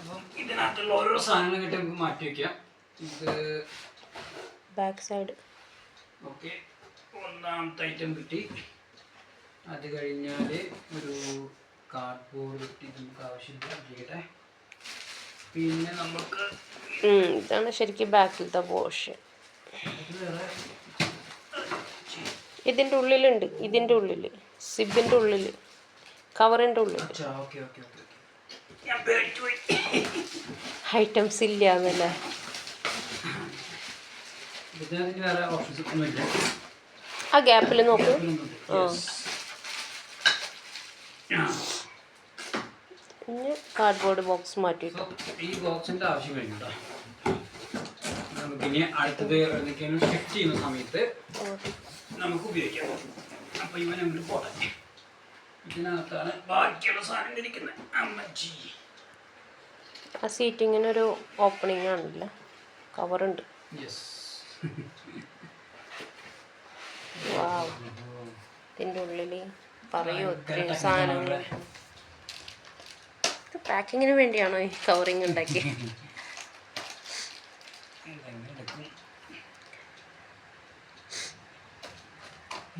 അപ്പം ഇതിനകത്തുള്ള ഓരോ സാധനങ്ങളായിട്ട് നമുക്ക് മാറ്റി വയ്ക്കാം. ഇത് ബാക്ക് സൈഡ്. ഓക്കെ, ഒന്നാമത്തെ ഐറ്റം കിട്ടി. അത് കഴിഞ്ഞാൽ ഒരു കാർഡ്ബോർഡ് കിട്ടി, നമുക്ക് ആവശ്യമില്ല ചെയ്യട്ടെ. പിന്നെ നമുക്ക് ഇതാണ് ശരിക്കും ബാക്കിലത്തെ പോർഷൻ. ഇതിൻ്റെ ഉള്ളിലുണ്ട്, ഇതിൻ്റെ ഉള്ളിൽ സിബിൻ്റെ ഉള്ളിൽ കവറിൻ്റെ ഉള്ളിൽ ഐറ്റംസ് ഇല്ല എന്നല്ലേ. ആ ഗ്യാപ്പിൽ നോക്ക്. പിന്നെ കാർഡ്ബോർഡ് ബോക്സ് മാറ്റിയിട്ടു. ഈ ബോക്സിന്റെ ആവശ്യം കഴിഞ്ഞു. നമുക്കിനി അടുത്തത് എന്തൊക്കെയാണ് ഷിഫ്റ്റ് ചെയ്യുന്ന സമയത്ത് നമുക്ക് ഉപയോഗിക്കാം. അപ്പൊ ഇവൻ അങ്ങോട്ട് പോട്ടെ. ഇതിനകത്താണ് ബാക്കിയുള്ള സാധനം ഇരിക്കുന്നത്. അമ്മച്ചി, ആ സീറ്റിങ്ങിനൊരു ഓപ്പണിംഗ് ആണല്ലേ, കവറുണ്ട്. വാവ്, ഇതിൻ്റെ ഉള്ളിൽ പറയൂ ഒത്തിരി സാധനങ്ങൾ. ഇത് പാക്കിങ്ങിന് വേണ്ടിയാണോ ഈ കവറിങ് ഉണ്ടാക്കി?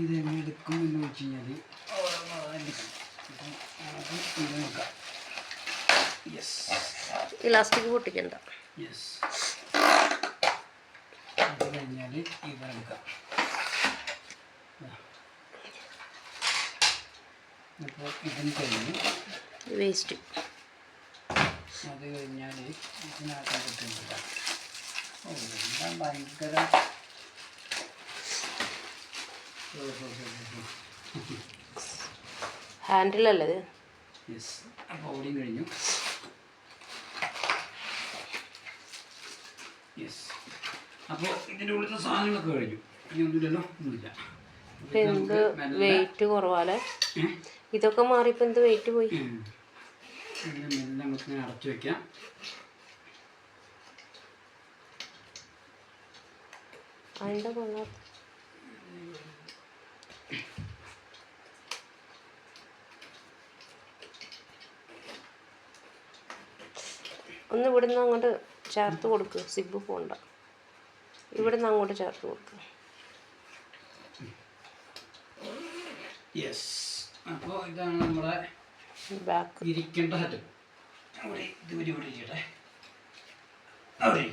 ഇതെങ്ങനെ എടുക്കും എന്ന് വെച്ച് കഴിഞ്ഞാൽ ഇലാസ്റ്റിക് പൊട്ടിക്കണ്ട. അത് കഴിഞ്ഞാൽ ഇതെടുക്കാം. അപ്പോൾ ഇതിന് കഴിഞ്ഞ് വേസ്റ്റ്. അത് കഴിഞ്ഞാൽ ഇതിനകത്ത് എല്ലാം ഭയങ്കര ഹാൻഡിലല്ലേ ഇത്? യെസ്. അപ്പോൾ ഓടിയും കഴിഞ്ഞു. യെസ്. അപ്പോൾ ഇതിൻ്റെ ഉള്ളിലത്തെ സാധനങ്ങളൊക്കെ കഴിഞ്ഞു. ഇനി ഒന്നുമില്ലല്ലോ, ഒന്നുമില്ല. എന്ത് വെയിറ്റ് കുറവാല്ലേ ഇതൊക്കെ മാറിയപ്പോൾ എന്ത് വെയിറ്റ് പോയി. മെല്ലെ നമുക്ക് അടച്ചു വയ്ക്കാം. അതിൻ്റെ കൊള്ളാത്ത ഒന്ന് ഇവിടുന്ന് അങ്ങോട്ട് ചേർത്ത് കൊടുക്കുക. സിബ് പോണ്ട, ഇവിടുന്ന് അങ്ങോട്ട് ചേർത്ത് കൊടുക്കുക. യെസ്. അപ്പോൾ ഇതാണ് നമ്മുടെ ബാക്ക് ഇരിക്കേണ്ട സെറ്റ്. അവിടെ ഇതുവരെ ഇവിടെ ഇരിക്കട്ടെ. അവിടെ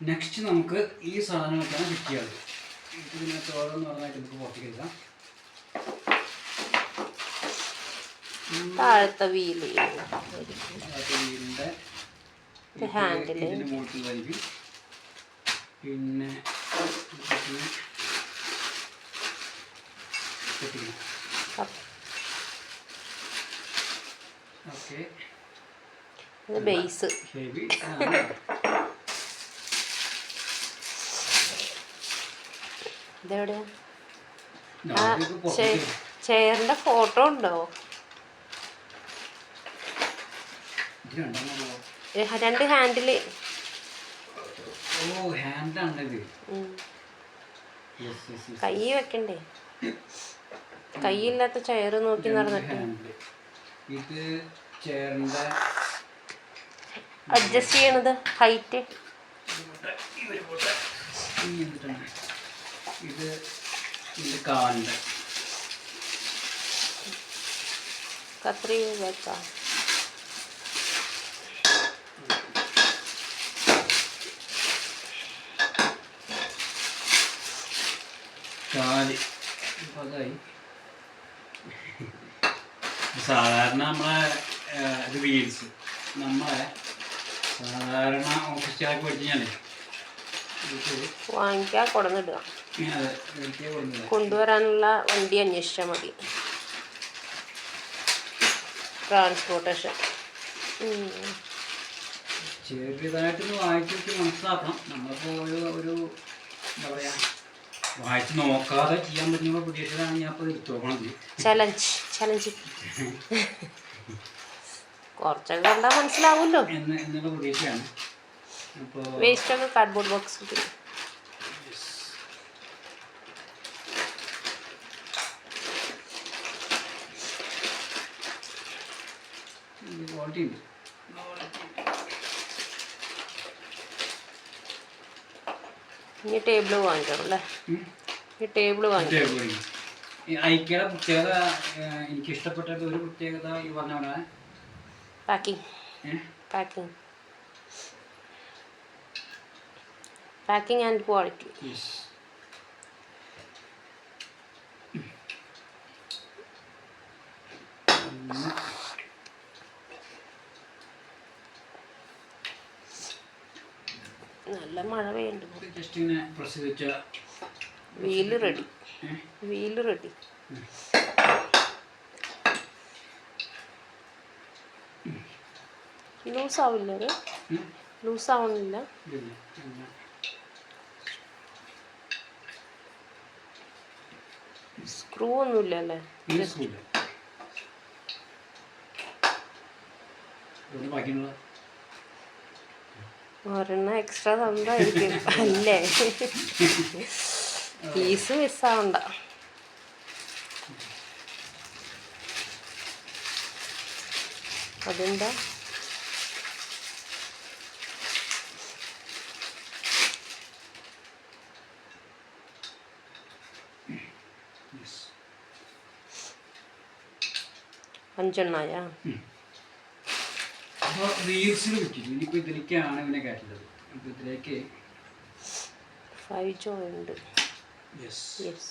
നെക്സ്റ്റ് നമുക്ക് ഈ സാധനങ്ങളൊക്കെയാണ് ഫിറ്റ് ചെയ്യാറ്. ഇതിനകത്ത് ഓരോന്ന് പറഞ്ഞായിട്ട് നമുക്ക് പുറത്തേക്ക് എടുക്കാം. താഴത്തെ വീല്, വീലിൻ്റെ ഹാൻഡിൽ, ഇതിന് മുകളിൽ വലിക്കും. പിന്നെ ഓക്കെ, ബേസ്. ഹെവി. ഇതെവിടെയാ? ചെയറിന്റെ ഫോട്ടോ ഉണ്ടോ? രണ്ട് ഹാൻഡില്. കൈ വെക്കണ്ടേ? കൈയില്ലാത്ത ചെയർ നോക്കി നടന്നിട്ട് ഇത് ചെയറിന്റെ അഡ്ജസ്റ്റ് ചെയ്യണത് ഹൈറ്റ്. ഇത് കാലിന്റെ കത്രി വെക്കാം. കാല് അതായി. സാധാരണ നമ്മളെ ഇത് വീൽസ് നമ്മളെ സാധാരണ ഓഫീസ് ചാക്ക് പഠിച്ചാലേ വാങ്ങിക്കാൻ കൊടുന്നിടുക. കൊണ്ടുവരാനുള്ള വണ്ടി അന്വേഷിച്ചാൽ മതി. ട്രാൻസ്പോർട്ടേഷൻ ചെറിയതായിട്ടൊന്ന് വായിച്ചിട്ട് മനസ്സിലാക്കണം. നമ്മളിപ്പോൾ ഒരു എന്താ പറയുക, വായിച്ച് നോക്കാതെ ചെയ്യാൻ പറ്റുന്ന പ്രതീക്ഷയിലാണ് ഞാൻ ഇപ്പോൾ എടുത്തു നോക്കണത്. ചലഞ്ച് കുറച്ചൊക്കെ കണ്ടാൽ മനസ്സിലാവുമല്ലോ എന്നുള്ള പ്രതീക്ഷയാണ്. അപ്പോൾ വേസ്റ്റ് ഒക്കെ കാർഡ്ബോർഡ് ബോക്സ് ക്വാളിറ്റി ഉണ്ട്. ഇനി ടേബിൾ വാങ്ങിക്കണം അല്ലേ? ഈ ടേബിൾ വാങ്ങിക്കണം. ഈ ഐക്യയുടെ പ്രത്യേകത എനിക്ക് ഇഷ്ടപ്പെട്ടത് ഒരു പ്രത്യേകത ഈ പറഞ്ഞ പോലെ പാക്കിംഗ് ആൻഡ് ക്വാളിറ്റി. നല്ല മഴ പെയ്യുന്നുണ്ട്. ജസ്റ്റ് ഇങ്ങനെ പ്രസ് വെച്ച വീല് റെഡി. ലൂസ് ആവില്ല, അത് ലൂസ് ആവണില്ല. സ്ക്രൂ ഒന്നുമില്ല അല്ലേ? ഒരെണ്ണം എക്സ്ട്രാ തന്നതായിരിക്കും അല്ലേ? പീസ് മിസ്സാവണ്ട. അതെന്താ? അഞ്ചെണ്ണായ റീൽസിൽ കിട്ടില്ല. ഇനിയിപ്പോൾ ഇതിലേക്കാണ് ഇവനെ കയറ്റുന്നത്. അപ്പോൾ ഇതിലേക്ക് 5 ജോയിന്റ്. യെസ്.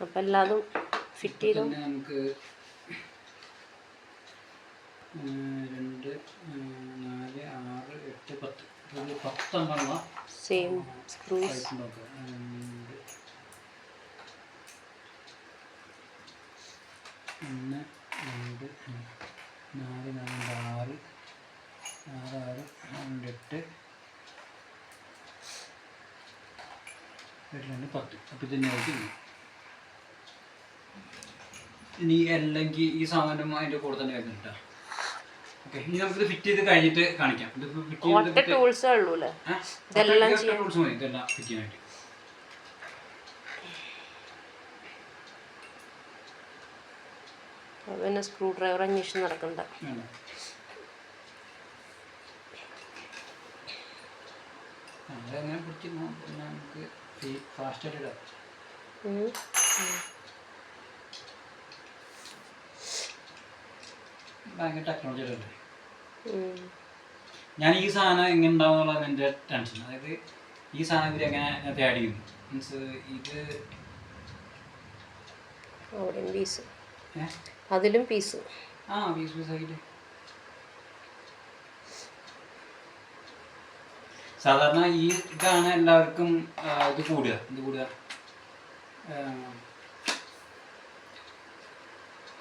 അപ്പം എല്ലാതും ഫിറ്റ് ചെയ്തോ. നമുക്ക് 2, 4, 6, 8, 10 10 സെയിം സ്ക്രൂസ്. 1, 2, 4, 6, 8, 10. അപ്പം ഇതിനെ ഇനി അല്ലെങ്കിൽ ഈ സാധനം അതിൻ്റെ കൂടെ തന്നെ വരുന്നുണ്ട് കേട്ടോ. ഓക്കെ, ഇനി നമുക്കിത് ഫിറ്റ് ചെയ്ത് കഴിഞ്ഞിട്ട് കാണിക്കാം. ഇത് ഫിറ്റ് ചെയ്ത് ടൂൾസേ ഉള്ളൂ അല്ലേ? ഇതെല്ലാം ടൂൾസ് മതി ഇതെല്ലാം ഫിറ്റ് ചെയ്യാനായിട്ട്. പിന്നെ സ്ക്രൂ ഡ്രൈവർ അന്വേഷിച്ച് നടക്കണ്ട. അങ്ങനെ പിടിച്ച് നമുക്ക് ഫാസ്റ്റായിട്ട് ഇടാം. ഭയങ്കര ടെക്നോളജി ഉണ്ട്. ഞാൻ ഈ സാധനം എങ്ങനെ ഉണ്ടാവും എന്നുള്ളത് എൻ്റെ ടെൻഷൻ. അതായത് ഈ സാധനം ഇവർ എങ്ങനെ ആഡ് ചെയ്യുന്നു മീൻസ് ഇത് അതിലും പീസ് പീസാക്കിയിട്ട് സാധാരണ ഈ ഇതാണ് എല്ലാവർക്കും ഇത് കൂടുക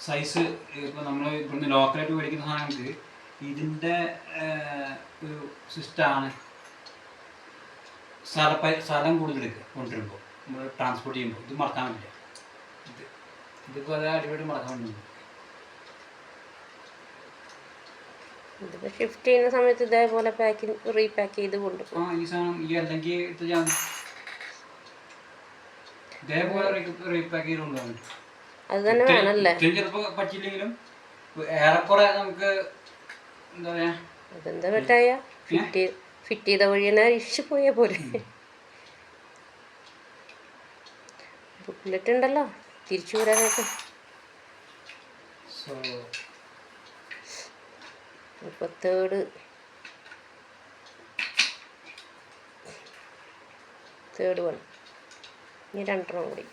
സൈസ്. ഇപ്പോൾ നമ്മൾ ഇവിടുന്ന് ലോക്കലായിട്ട് മേടിക്കുന്ന സാധനങ്ങൾക്ക് ഇതിൻ്റെ ഒരു സിസ്റ്റമാണ് സ്ഥലം കൂടുതൽ കൊണ്ടുവരുമ്പോൾ നമ്മൾ ട്രാൻസ്പോർട്ട് ചെയ്യുമ്പോൾ ഇത് മറക്കാൻ പറ്റില്ല. ഇതിപ്പോൾ അത് അടിപൊളി മറക്കാൻ പറ്റുന്നു. ഇതിപ്പോൾ ഷിഫ്റ്റ് ചെയ്യുന്ന സമയത്ത് ഇതേപോലെ റീപാക്ക് ചെയ്ത് കൊണ്ടുപോകും. ഈ സാധനം ഈ അല്ലെങ്കിൽ ഇതേപോലെ റീപാക്ക് ചെയ്ത് കൊണ്ടുപോകാൻ പറ്റും. അത് തന്നെ വേണമല്ലേ? ചിലപ്പോൾ പറ്റില്ലെങ്കിലും ഏറെക്കുറെ നമുക്ക് എന്താ പറയാ, അതെന്താ പറ്റായ ഫിറ്റ് ചെയ്ത വഴി തന്നെ ഇഷ് പോയാ പോലെ. ബുക്ക്ലെറ്റ് ഉണ്ടല്ലോ തിരിച്ചു വരാനായിട്ട്. ഇപ്പോൾ തേർഡ് വൺ. ഇനി 2 കൂടി.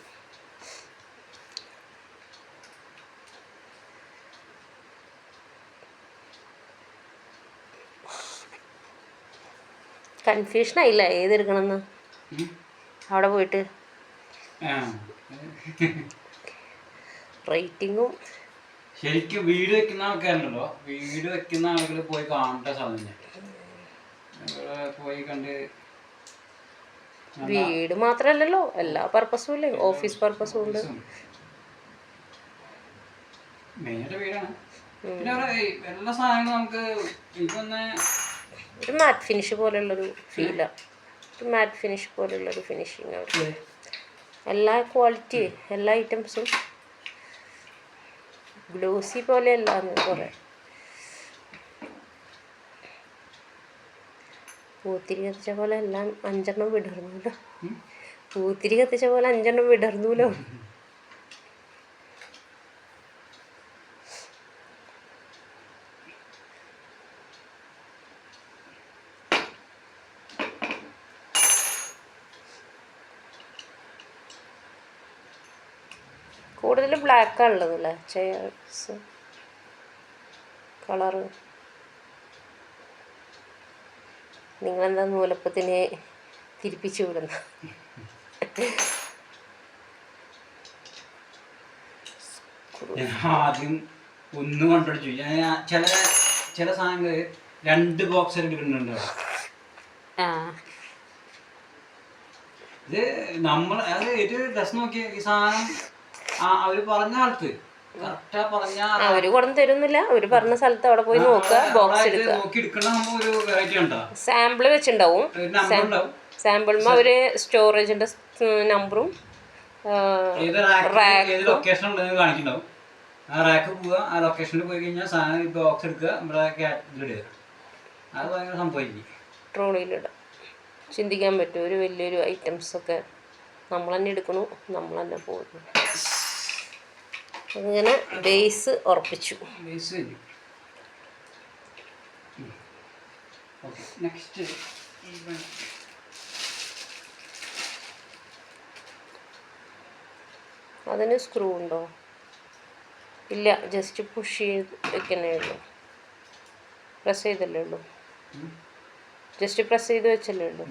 കൺഫ്യൂഷൻ ആയില്ല ഏതെടുക്കണമെന്ന് അവിടെ പോയിട്ട്. റേറ്റിങ്ങും ശരിക്കും വീട് വെക്കുന്ന ആൾക്കാരുണ്ടല്ലോ, വീട് വെക്കുന്ന ആളുകൾ പോയി കാണേണ്ട സാധനം പോയി കണ്ട്. വീട് മാത്രല്ലല്ലോ, എല്ലാ പർപ്പസും ഇല്ലേ? ഓഫീസ് പർപ്പസും ഉണ്ട്. മെയിനായിട്ട് വീടാണ്. പിന്നെ എല്ലാ സാധനങ്ങളും നമുക്ക് ഒരു മാറ്റ് ഫിനിഷ് പോലുള്ളൊരു ഫീലാണ്. മാറ്റ് ഫിനിഷ് പോലുള്ളൊരു ഫിനിഷിങ് അവിടെ. എല്ലാ ക്വാളിറ്റി എല്ലാ ഐറ്റംസും ഗ്ലോസി പോലെയല്ല കുറേ. പൂത്തിരി കത്തിച്ച പോലെ എല്ലാം 5 വിടർന്നൂലോ. ഉം. പൂത്തിരി കത്തിച്ച പോലെ 5 വിടർന്നൂലോ. കൂടുതൽ ബ്ലാക്കാണ് ഉള്ളതല്ലേ ചെയർസ് കളറ്. നിങ്ങളെന്താ നൂലപ്പത്തിന് തിരിപ്പിച്ചു വിടുന്നു? ഞാൻ ആദ്യം ഒന്ന് കണ്ടുപിടിച്ചു. ഞാൻ ചില സാധനങ്ങൾ 2 ബോക്സ് എടുക്കുന്നുണ്ട്. ആ ഇത് നമ്മൾ അത് ഒരു രസം നോക്കിയ ഈ സാധനം അവര് പറഞ്ഞ ആൾക്ക് കറക്റ്റാ പറഞ്ഞ അവര് കൊണ്ടു തരുന്നില്ല. അവര് പറഞ്ഞ സ്ഥലത്ത് അവിടെ പോയി നോക്കുക, ബോക്സ് എടുക്കുക. നോക്കി എടുക്കണ ഒരു വെറൈറ്റി ഉണ്ടോ, സാമ്പിള് വെച്ചിട്ടുണ്ടാവും. നമ്പർ ഉണ്ടാവും. സാമ്പിളുമ്പോൾ അവര് സ്റ്റോറേജിന്റെ നമ്പറും ലൊക്കേഷൻ ഉണ്ടെന്ന് കാണിക്കുന്നുണ്ടാവും. ആ റാക്ക് പോവുക, ആ ലൊക്കേഷനിൽ പോയി കഴിഞ്ഞാൽ സാധനം ബോക്സ് എടുക്കുക, നമ്മുടെ ഇതിലിടുക. അത് ഭയങ്കര സംഭവിക്കും. ട്രോളിയിലിടാം. ചിന്തിക്കാൻ പറ്റും. ഒരു വലിയൊരു ഐറ്റംസൊക്കെ നമ്മൾ തന്നെ എടുക്കണു, നമ്മൾ തന്നെ പോകുന്നു. അങ്ങനെ ബേസ് ഉറപ്പിച്ചു. ബേസ് കഴിഞ്ഞു. ഓക്കെ, നെക്സ്റ്റ് അതിന് സ്ക്രൂ ഉണ്ടോ? ഇല്ല, ജസ്റ്റ് പുഷ് ചെയ്ത് വെക്കുന്നേ ഉള്ളൂ. പ്രസ് ചെയ്തല്ലേ ഉള്ളൂ. ജസ്റ്റ് പ്രസ് ചെയ്ത് വെച്ചല്ലേ ഉള്ളൂ.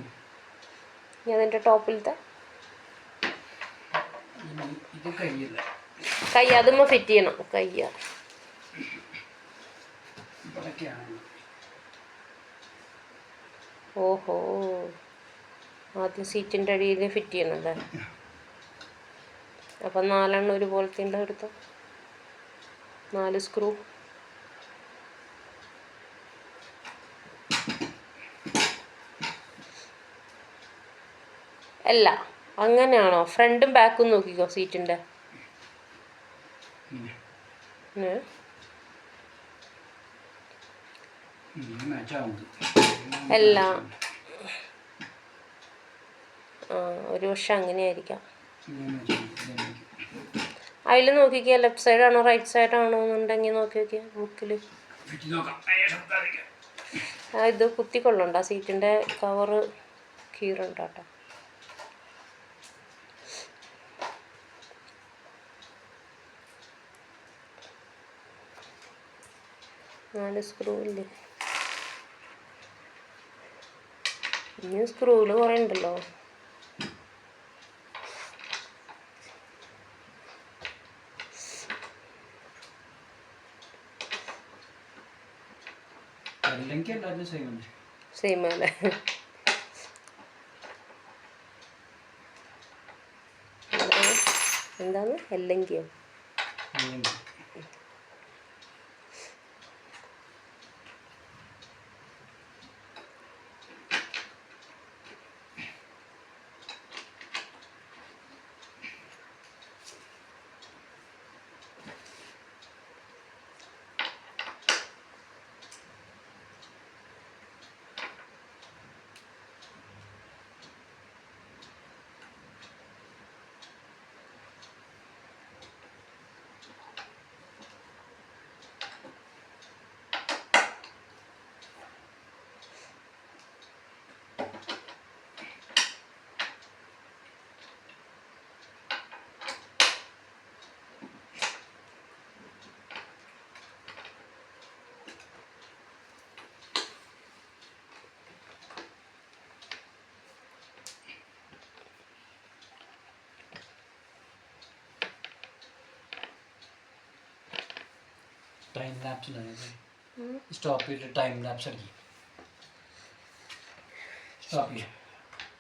ഇനി അതിൻ്റെ ടോപ്പിലത്തെ ഇത് കഴിയില്ല. കൈ അതുമ്മ ഫിറ്റ് ചെയ്യണം. കയ്യ ഓഹോ, ആദ്യം സീറ്റിൻ്റെ അടിയിൽ ഫിറ്റ് ചെയ്യണല്ലേ. അപ്പം 4 ഒരുപോലത്തെ ഉണ്ട്. എടുത്തോ 4 സ്ക്രൂ. അല്ല, അങ്ങനെയാണോ? ഫ്രണ്ടും ബാക്കും നോക്കിക്കോ സീറ്റിൻ്റെ. അല്ല, ഒരു പക്ഷെ അങ്ങനെയായിരിക്കാം. അതിൽ നോക്കിക്കുക, ലെഫ്റ്റ് സൈഡാണോ റൈറ്റ് സൈഡാണോ എന്നുണ്ടെങ്കിൽ നോക്കി നോക്കിയാൽ ബുക്കിൽ. ഇത് കുത്തിക്കൊള്ളണ്ട, സീറ്റിൻ്റെ കവറ് കീറുണ്ടാട്ടോ. നാല് സ്ക്രൂ ഇല്ലേ? ഇനി സ്ക്രൂവിൽ കുറേ ഉണ്ടല്ലോ. സെയിം അല്ലേ? എന്താണ് എല്ലെങ്കിയോ? ടൈം ലാപ്സ് സ്റ്റോപ്പ് ചെയ്തിട്ട് ടൈം ലാപ്സ് അടിക്കും. സ്റ്റോപ്പ് ചെയ്യാം.